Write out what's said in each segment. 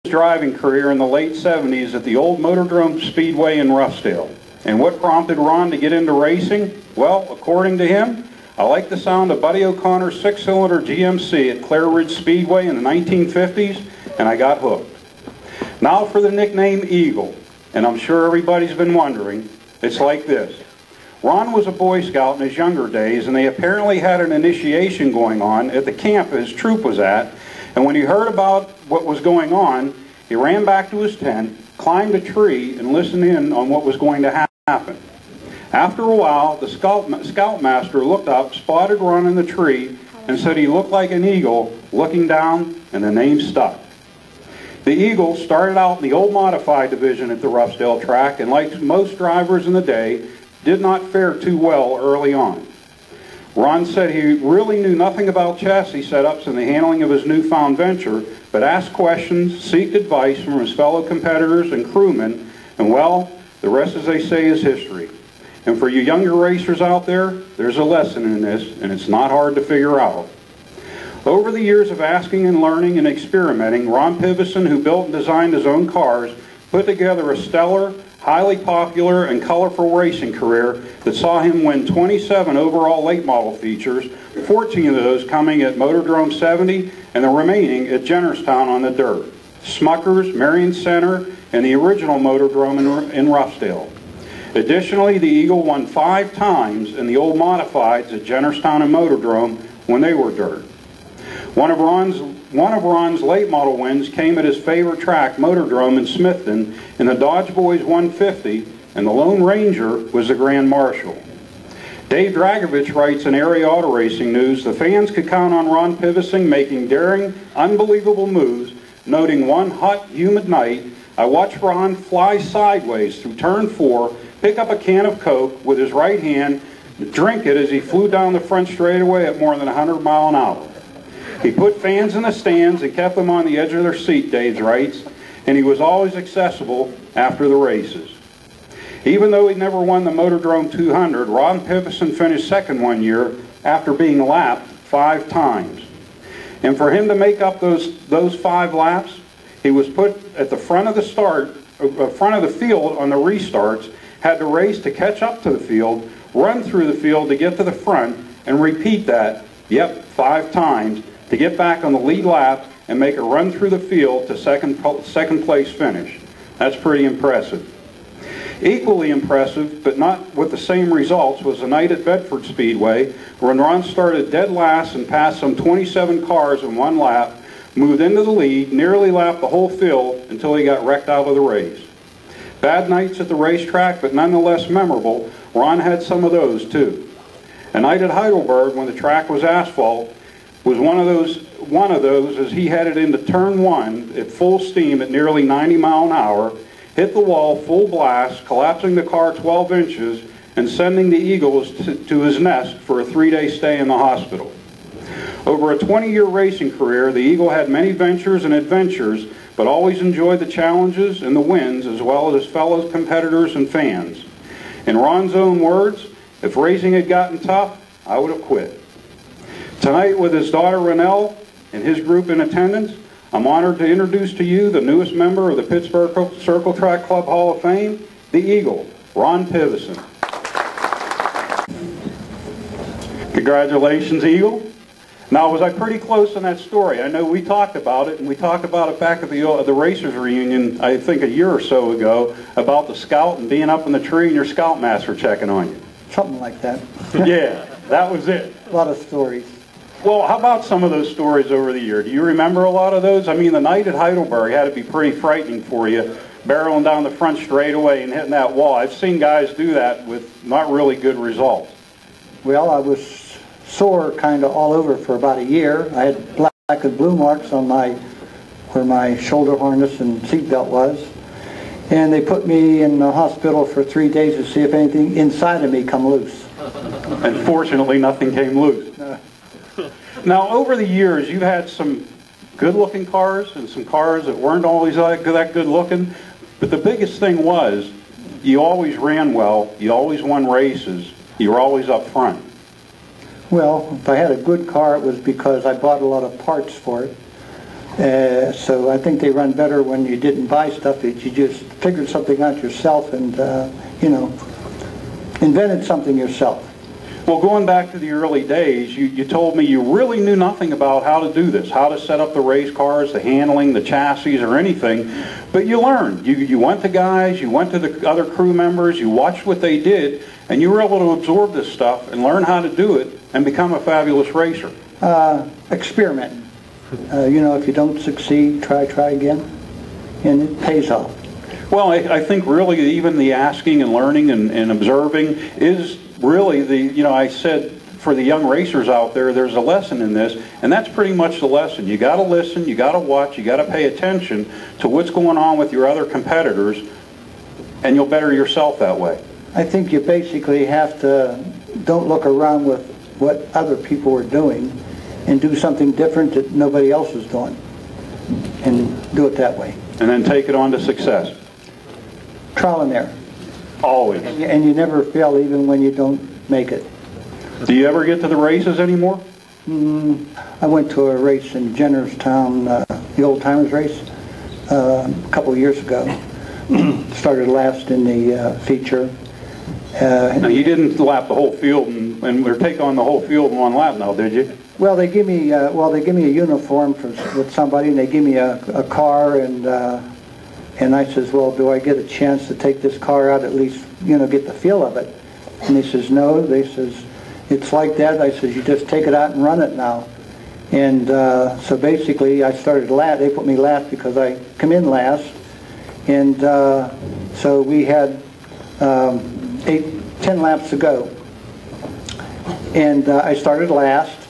driving career in the late 70s at the old Motordrome Speedway in Roughdale. And what prompted Ron to get into racing? Well, according to him, I liked the sound of Buddy O'Connor's six-cylinder GMC at Clare Ridge Speedway in the 1950s, and I got hooked. Now for the nickname Eagle, and I'm sure everybody's been wondering. It's like this. Ron was a Boy Scout in his younger days, and they apparently had an initiation going on at the camp his troop was at, and when he heard about what was going on, he ran back to his tent, climbed a tree, and listened in on what was going to happen. After a while, the scoutmaster looked up, spotted Ron in the tree, and said he looked like an eagle looking down, and the name stuck. The Eagle started out in the old modified division at the Roughdale track, and like most drivers in the day, did not fare too well early on. Ron said he really knew nothing about chassis setups and the handling of his newfound venture, but asked questions, sought advice from his fellow competitors and crewmen, and well, the rest, as they say, is history. And for you younger racers out there, there's a lesson in this, and it's not hard to figure out. Over the years of asking and learning and experimenting, Ron Pivison, who built and designed his own cars, put together a stellar, highly popular, and colorful racing career that saw him win 27 overall late model features, 14 of those coming at Motordrome 70 and the remaining at Jennerstown on the dirt, Smuckers, Marion Center, and the original Motordrome in Roughdale. Additionally, the Eagle won 5 times in the old modifieds at Jennerstown and Motordrome when they were dirt. One of Ron's late model wins came at his favorite track, Motordrome in Smithton, in the Dodge Boys 150, and the Lone Ranger was the Grand Marshal. Dave Dragovich writes in Area Auto Racing News, the fans could count on Ron Pivison making daring, unbelievable moves, noting one hot, humid night, I watched Ron fly sideways through turn 4, pick up a can of Coke with his right hand, drink it as he flew down the front straightaway at more than 100 miles an hour. He put fans in the stands and kept them on the edge of their seat, Dave writes, and he was always accessible after the races. Even though he never won the Motordrome 200, Ron Pivison finished second one year after being lapped 5 times. And for him to make up those 5 laps, he was put at the front of the field on the restarts, had to race to catch up to the field, run through the field to get to the front, and repeat that, 5 times, to get back on the lead lap and make a run through the field to second place finish. That's pretty impressive. Equally impressive, but not with the same results, was the night at Bedford Speedway when Ron started dead last and passed some 27 cars in one lap, moved into the lead, nearly lapped the whole field until he got wrecked out of the race. Bad nights at the racetrack, but nonetheless memorable. Ron had some of those too. A night at Heidelberg when the track was asphalt was one of those as he headed into turn 1 at full steam at nearly 90 miles an hour, hit the wall full blast, collapsing the car 12 inches and sending the Eagles to his nest for a 3-day stay in the hospital. Over a 20-year racing career, the Eagle had many ventures and adventures, but always enjoyed the challenges and the wins as well as his fellow competitors and fans. In Ron's own words, if racing had gotten tough, I would have quit. Tonight, with his daughter Renelle and his group in attendance, I'm honored to introduce to you the newest member of the Pittsburgh Circle Track Club Hall of Fame, the Eagle, Ron Pivison. Congratulations, Eagle. Now, was I pretty close on that story? I know we talked about it, and we talked about it back at the Racers reunion, I think a year or so ago, about the scout and being up in the tree and your scoutmaster checking on you. Something like that. Yeah, that was it. A lot of stories. Well, how about some of those stories over the year? Do you remember a lot of those? I mean, the night at Heidelberg had to be pretty frightening for you, barreling down the front straightaway and hitting that wall. I've seen guys do that with not really good results. Well, I was sore kind of all over for about a year. I had black and blue marks on where my shoulder harness and seatbelt was. And they put me in the hospital for 3 days to see if anything inside of me come loose. And fortunately, nothing came loose. Now, over the years, you've had some good-looking cars and some cars that weren't always that good-looking. But the biggest thing was you always ran well, you always won races, you were always up front. Well, if I had a good car, it was because I bought a lot of parts for it. So I think they run better when you didn't buy stuff. You just figured something out yourself and, you know, invented something yourself. Well, going back to the early days, you told me you really knew nothing about how to do this, how to set up the race cars, the handling, the chassis, or anything, but you learned. You went to guys, you went to the other crew members, you watched what they did, and you were able to absorb this stuff and learn how to do it and become a fabulous racer. Experiment. You know, if you don't succeed, try again, and it pays off. Well, I think really even the asking and learning and observing is really the, you know, I said for the young racers out there, there's a lesson in this, and that's pretty much the lesson. You got to listen, you got to watch, you got to pay attention to what's going on with your other competitors, and you'll better yourself that way. I think you basically have to don't look around with what other people are doing and do something different that nobody else is doing, and do it that way. And then take it on to success. Trial and error. Always. And you never fail even when you don't make it. Do you ever get to the races anymore? I went to a race in Jennerstown, the old timers race, a couple of years ago. Started last in the feature. Now, you didn't lap the whole field or take on the whole field in one lap now, did you? Well, they give me a uniform with somebody, and they give me a car, and I says, well, do I get a chance to take this car out, at least, you know, get the feel of it? And he says, no. They says, it's like that. I says, you just take it out and run it now. And so basically, I started last. They put me last because I come in last. And so we had 10 laps to go. And I started last.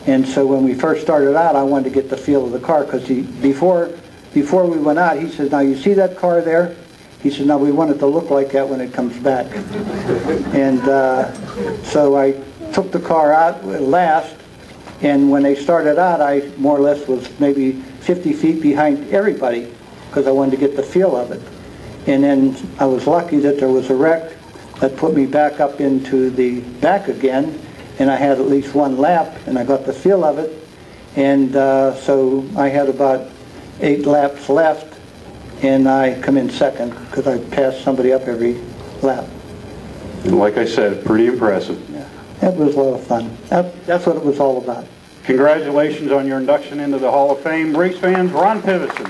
And so when we first started out, I wanted to get the feel of the car, because before we went out, he says, now you see that car there? He said, now we want it to look like that when it comes back. And so I took the car out last, and when they started out, I more or less was maybe 50 feet behind everybody, because I wanted to get the feel of it. And then I was lucky that there was a wreck that put me back up into the back again, and I had at least one lap, and I got the feel of it. And so I had about 8 laps left, and I come in second because I passed somebody up every lap. Like I said, pretty impressive. Yeah, that was a lot of fun. That's what it was all about. Congratulations on your induction into the Hall of Fame. Race fans, Ron Pivison.